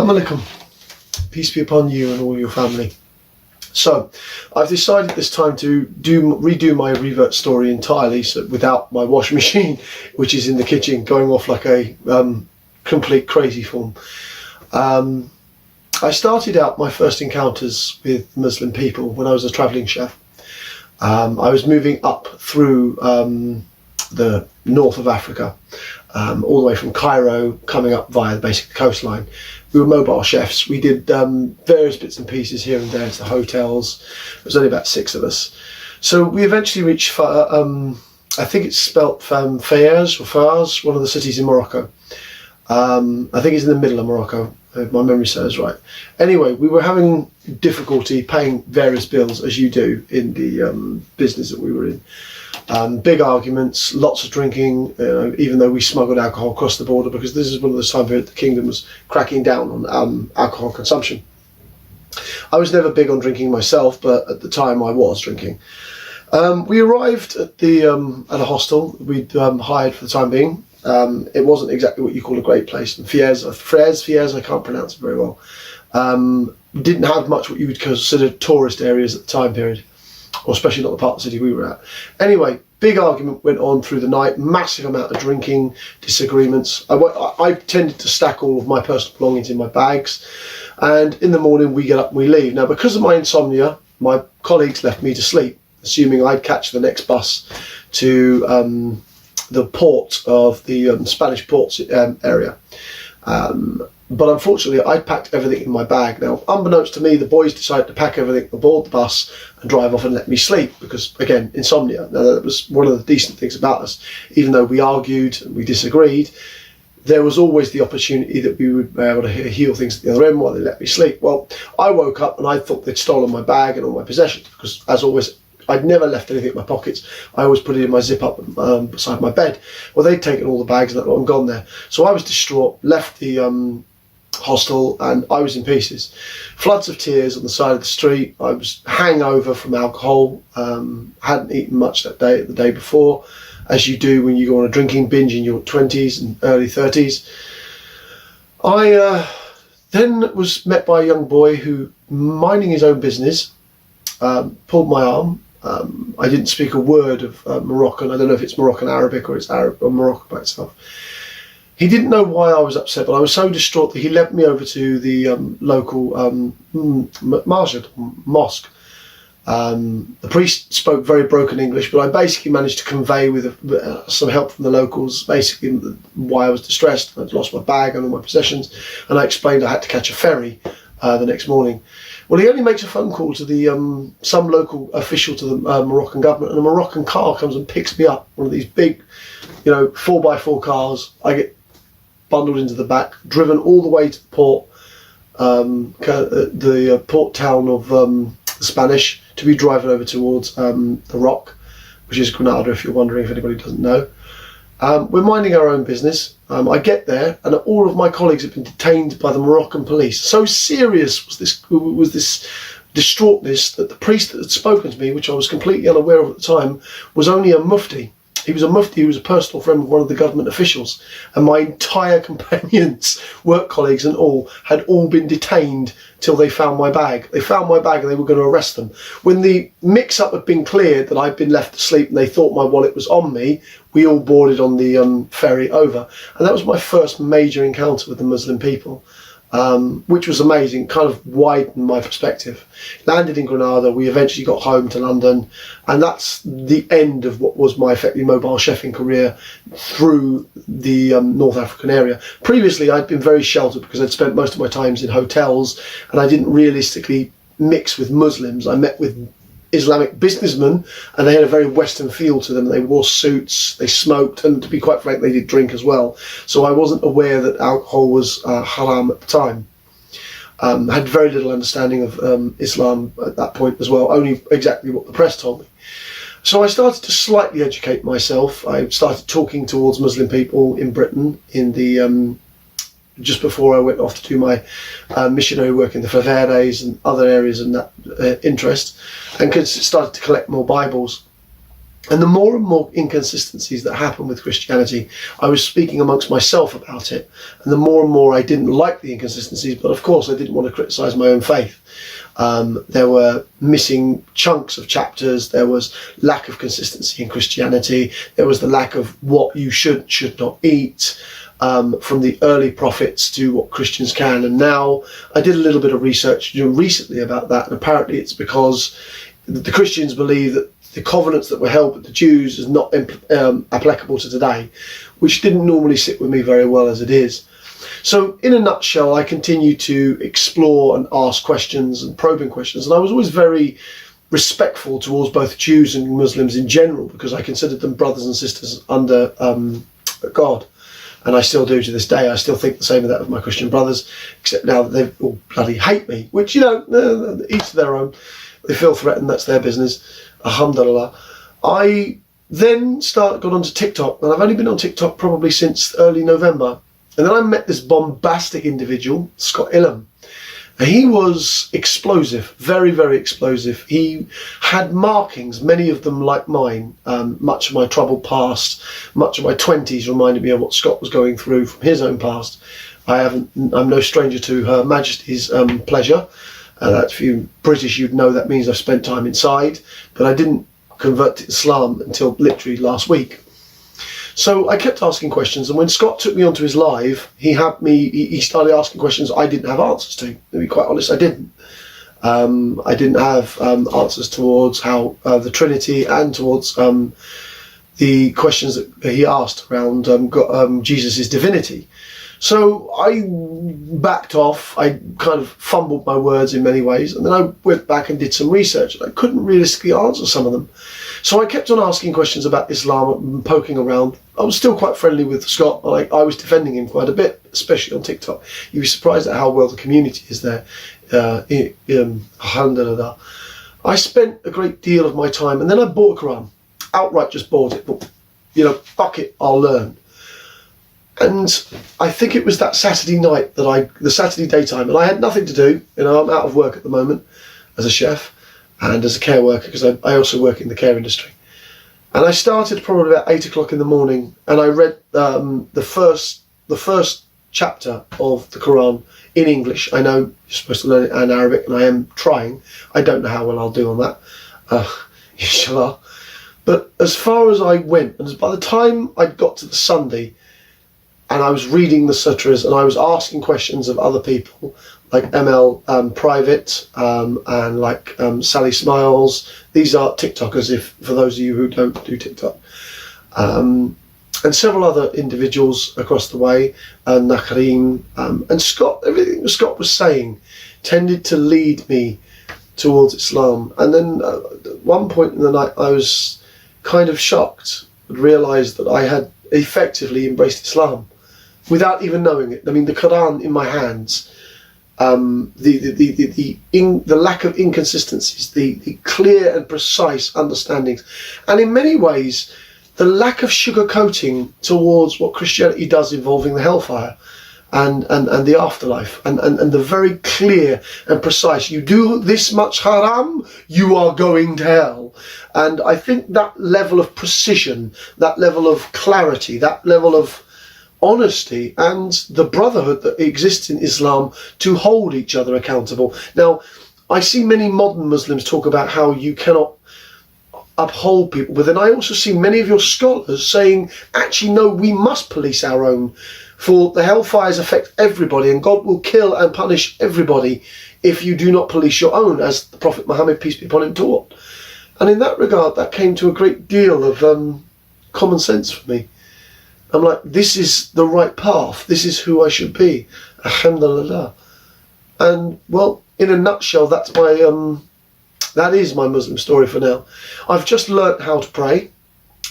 Assalamu alaikum. Peace be upon you and all your family. So, I've decided this time to redo my Revert story entirely, so without my washing machine, which is in the kitchen, going off like a complete crazy form. I started out my first encounters with Muslim people when I was a travelling chef. I was moving up through the north of Africa, all the way from Cairo, coming up via the basic coastline. We were mobile chefs. We did various bits and pieces here and there to the hotels. There was only about 6 of us. So we eventually reached, I think it's spelt Fez or Fars, one of the cities in Morocco. I think it's in the middle of Morocco, if my memory serves right. Anyway, we were having difficulty paying various bills, as you do in the business that we were in. Big arguments, lots of drinking, even though we smuggled alcohol across the border, because this is one of the time periods the kingdom was cracking down on alcohol consumption. I was never big on drinking myself, but at the time I was drinking. We arrived at at a hostel we'd hired for the time being. It wasn't exactly what you call a great place. Fez, I can't pronounce it very well. Didn't have much what you would consider tourist areas at the time period, or especially not the part of the city we were at. Anyway, big argument went on through the night, massive amount of drinking, disagreements. I tended to stack all of my personal belongings in my bags, and in the morning we get up and we leave. Now, because of my insomnia, my colleagues left me to sleep, assuming I'd catch the next bus to the port of the Spanish ports area. But unfortunately, I packed everything in my bag. Now, unbeknownst to me, the boys decided to pack everything aboard the bus and drive off and let me sleep because, again, insomnia. Now, that was one of the decent things about us. Even though we argued and we disagreed, there was always the opportunity that we would be able to heal things at the other end while they let me sleep. Well, I woke up and I thought they'd stolen my bag and all my possessions because, as always, I'd never left anything in my pockets. I always put it in my zip up beside my bed. Well, they'd taken all the bags and I'm gone there. So I was distraught, left the hostel, and I was in pieces. Floods of tears on the side of the street. I was hangover from alcohol. Hadn't eaten much that day, the day before, as you do when you go on a drinking binge in your 20s and early 30s. I then was met by a young boy who, minding his own business, pulled my arm. I didn't speak a word of Moroccan. I don't know if it's Moroccan Arabic or it's Arab or Moroccan by itself. He didn't know why I was upset, but I was so distraught that he led me over to the local mosque. The priest spoke very broken English, but I basically managed to convey with some help from the locals basically why I was distressed. I'd lost my bag and all my possessions, and I explained I had to catch a ferry the next morning. Well, he only makes a phone call to the some local official to the Moroccan government, and a Moroccan car comes and picks me up. One of these big, 4x4 cars. I get bundled into the back, driven all the way to the port, the port town of the Spanish, to be driven over towards the Rock, which is Granada, if you're wondering, if anybody doesn't know. We're minding our own business. I get there, and all of my colleagues have been detained by the Moroccan police. So serious was this distraughtness that the priest that had spoken to me, which I was completely unaware of at the time, was only a mufti. He was a mufti who was a personal friend of one of the government officials, and my entire companions, work colleagues and all, had all been detained till they found my bag. They found my bag and they were going to arrest them. When the mix-up had been cleared that I'd been left asleep and they thought my wallet was on me, we all boarded on the ferry over. And that was my first major encounter with the Muslim people, which was amazing, kind of widened my perspective. Landed in Granada, we eventually got home to London, and that's the end of what was my effectively mobile chefing career through the North African area. Previously, I'd been very sheltered because I'd spent most of my times in hotels, and I didn't realistically mix with Muslims. I met with Islamic businessmen, and they had a very Western feel to them. They wore suits, they smoked, and to be quite frank, they did drink as well. So I wasn't aware that alcohol was haram at the time. Had very little understanding of Islam at that point as well, only exactly what the press told me. So I started to slightly educate myself. I started talking towards Muslim people in Britain in the just before I went off to do my missionary work in the Revert and other areas in that interest, and started to collect more Bibles. And the more and more inconsistencies that happen with Christianity, I was speaking amongst myself about it, and the more I didn't like the inconsistencies, but of course I didn't want to criticize my own faith. There were missing chunks of chapters, there was lack of consistency in Christianity, there was the lack of what you should not eat, from the early prophets to what Christians can. And now I did a little bit of research recently about that, and apparently it's because the Christians believe that the covenants that were held with the Jews is not applicable to today, which didn't normally sit with me very well as it is. So in a nutshell, I continue to explore and ask questions and probing questions, and I was always very respectful towards both Jews and Muslims in general, because I considered them brothers and sisters under God. And I still do to this day. I still think the same of that of my Christian brothers, except now that they all bloody hate me, which, each to their own. They feel threatened, that's their business. Alhamdulillah. I then got onto TikTok, and I've only been on TikTok probably since early November. And then I met this bombastic individual, Scott Ilham. And he was explosive, very, very explosive. He had markings, many of them like mine. Much of my troubled past, much of my 20s reminded me of what Scott was going through from his own past. I'm no stranger to Her Majesty's pleasure. That's for you British, you'd know that means I've spent time inside, but I didn't convert to Islam until literally last week. So I kept asking questions, and when Scott took me onto his live, he started asking questions I didn't have answers to. To be quite honest, I didn't. I didn't have answers towards how the Trinity, and towards the questions that he asked around Jesus' divinity. So I backed off. I kind of fumbled my words in many ways, and then I went back and did some research, and I couldn't realistically answer some of them. So I kept on asking questions about Islam and poking around. I was still quite friendly with Scott. I was defending him quite a bit, especially on TikTok. You'd be surprised at how well the community is there. Alhamdulillah. I spent a great deal of my time, and then I bought a Quran. Outright just bought it. But, fuck it, I'll learn. And I think it was that Saturday night the Saturday daytime, and I had nothing to do. I'm out of work at the moment as a chef and as a care worker, because I also work in the care industry. And I started probably about 8 o'clock in the morning, and I read the first chapter of the Quran in English. I know you're supposed to learn it in Arabic, and I am trying. I don't know how well I'll do on that, inshallah. But as far as I went, and by the time I got to the Sunday, and I was reading the sutras, and I was asking questions of other people, like ML Private, and like Sally Smiles. These are TikTokers, for those of you who don't do TikTok. And several other individuals across the way, Nakarim, and Scott. Everything that Scott was saying tended to lead me towards Islam. And then at one point in the night, I was kind of shocked and realised that I had effectively embraced Islam without even knowing it. I mean, the Quran in my hands, the lack of inconsistencies, the clear and precise understandings, and in many ways, the lack of sugarcoating towards what Christianity does involving the hellfire and the afterlife, and the very clear and precise, you do this much haram, you are going to hell. And I think that level of precision, that level of clarity, that level of honesty, and the brotherhood that exists in Islam to hold each other accountable. Now, I see many modern Muslims talk about how you cannot uphold people, but then I also see many of your scholars saying, actually, no, we must police our own, for the hellfires affect everybody, and God will kill and punish everybody if you do not police your own, as the Prophet Muhammad, peace be upon him, taught. And in that regard, that came to a great deal of common sense for me. I'm like, this is the right path. This is who I should be. Alhamdulillah. And, well, in a nutshell, that is my Muslim story for now. I've just learnt how to pray.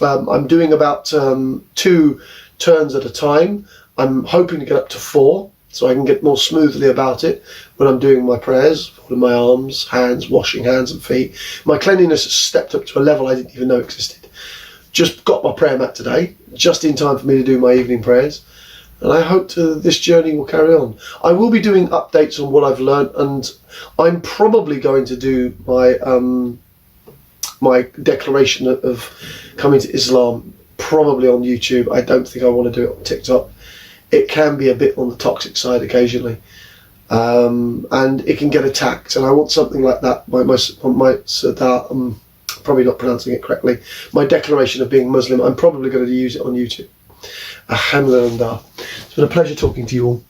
I'm doing about 2 turns at a time. I'm hoping to get up to 4, so I can get more smoothly about it when I'm doing my prayers, folding my arms, hands, washing hands and feet. My cleanliness has stepped up to a level I didn't even know existed. Just got my prayer mat today, just in time for me to do my evening prayers. And I hope this journey will carry on. I will be doing updates on what I've learned, and I'm probably going to do my my declaration of coming to Islam probably on YouTube. I don't think I want to do it on TikTok. It can be a bit on the toxic side occasionally, and it can get attacked. And I want something like that. I'm probably not pronouncing it correctly. My declaration of being Muslim, I'm probably going to use it on YouTube. Alhamdulillah. It's been a pleasure talking to you all.